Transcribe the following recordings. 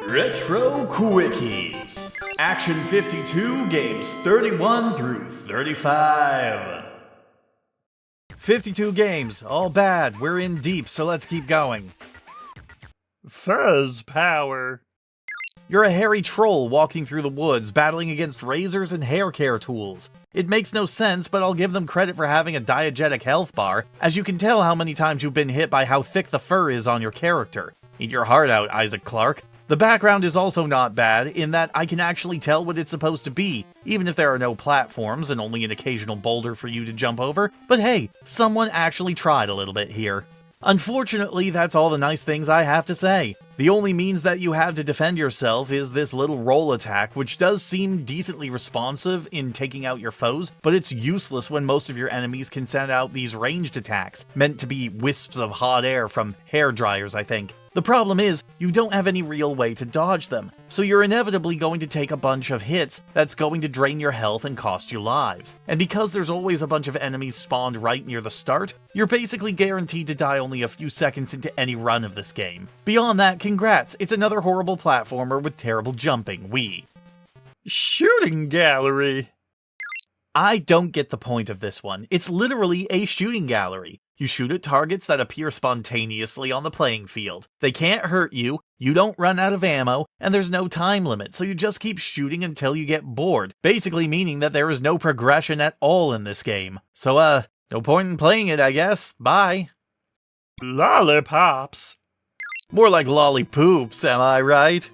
Retro Quickies. Action 52, games 31 through 35. 52 games, all bad. We're in deep, so let's keep going. Fuzz power. You're a hairy troll walking through the woods, battling against razors and hair care tools. It makes no sense, but I'll give them credit for having a diegetic health bar, as you can tell how many times you've been hit by how thick the fur is on your character. Eat your heart out, Isaac Clarke. The background is also not bad, in that I can actually tell what it's supposed to be, even if there are no platforms and only an occasional boulder for you to jump over. But hey, someone actually tried a little bit here. Unfortunately, that's all the nice things I have to say. The only means that you have to defend yourself is this little roll attack, which does seem decently responsive in taking out your foes, but it's useless when most of your enemies can send out these ranged attacks, meant to be wisps of hot air from hair dryers, I think. The problem is, you don't have any real way to dodge them, so you're inevitably going to take a bunch of hits that's going to drain your health and cost you lives. And because there's always a bunch of enemies spawned right near the start, you're basically guaranteed to die only a few seconds into any run of this game. Beyond that, congrats, it's another horrible platformer with terrible jumping, Shooting gallery. I don't get the point of this one. It's literally a shooting gallery. You shoot at targets that appear spontaneously on the playing field. They can't hurt you, you don't run out of ammo, and there's no time limit, so you just keep shooting until you get bored, basically meaning that there is no progression at all in this game. So, no point in playing it, I guess. Bye. Lollipops. More like lollipoops, am I right?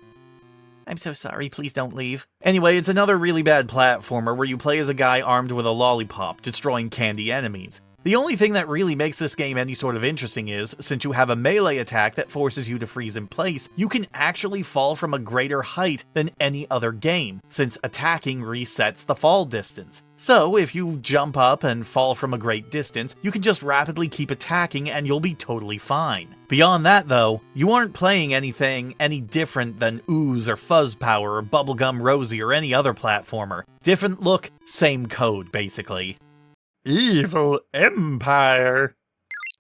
I'm so sorry, please don't leave. Anyway, it's another really bad platformer where you play as a guy armed with a lollipop, destroying candy enemies. The only thing that really makes this game any sort of interesting is, since you have a melee attack that forces you to freeze in place, you can actually fall from a greater height than any other game, since attacking resets the fall distance. So, if you jump up and fall from a great distance, you can just rapidly keep attacking and you'll be totally fine. Beyond that though, you aren't playing anything any different than Ooze or Fuzz Power or Bubblegum Rosie or any other platformer. Different look, same code basically. Evil Empire.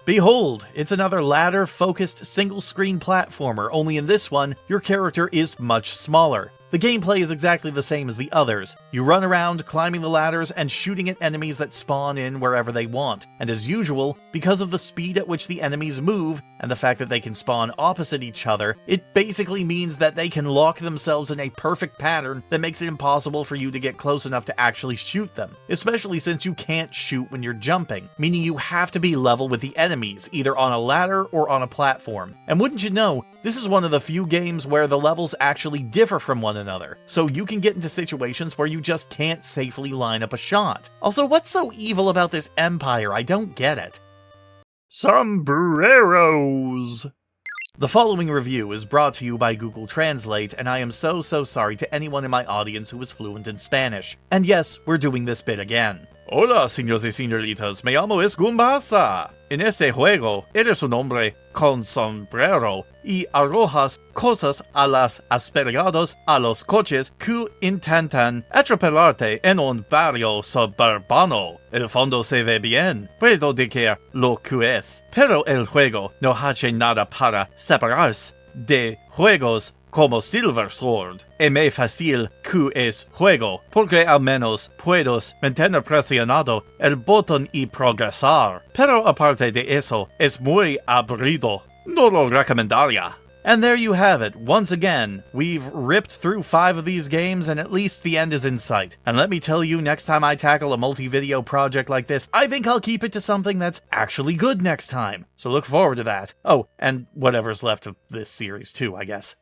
Behold, it's another ladder-focused single-screen platformer, only in this one, your character is much smaller. The gameplay is exactly the same as the others. You run around, climbing the ladders, and shooting at enemies that spawn in wherever they want. And as usual, because of the speed at which the enemies move, and the fact that they can spawn opposite each other, it basically means that they can lock themselves in a perfect pattern that makes it impossible for you to get close enough to actually shoot them. Especially since you can't shoot when you're jumping, meaning you have to be level with the enemies, either on a ladder or on a platform. And wouldn't you know, this is one of the few games where the levels actually differ from one another, so you can get into situations where you just can't safely line up a shot. Also, what's so evil about this empire? I don't get it. Sombreros. The following review is brought to you by Google Translate, and I am so sorry to anyone in my audience who is fluent in Spanish. And yes, we're doing this bit again. Hola, señores y señoritas, me llamo es Gumbasa. En este juego, eres un hombre con sombrero y arrojas cosas a las aspergados a los coches que intentan atropellarte en un barrio suburbano. El fondo se ve bien, puedo decir lo que es, pero el juego no hace nada para separarse de juegos como Silver Sword. Es muy fácil que es juego, porque al menos puedes mantener presionado el botón y progresar. Pero aparte de eso, es muy aburrido. No lo recomendaría. And there you have it. Once again, we've ripped through 5 of these games and at least the end is in sight. And let me tell you, next time I tackle a multi-video project like this, I think I'll keep it to something that's actually good next time. So look forward to that. Oh, and whatever's left of this series too, I guess.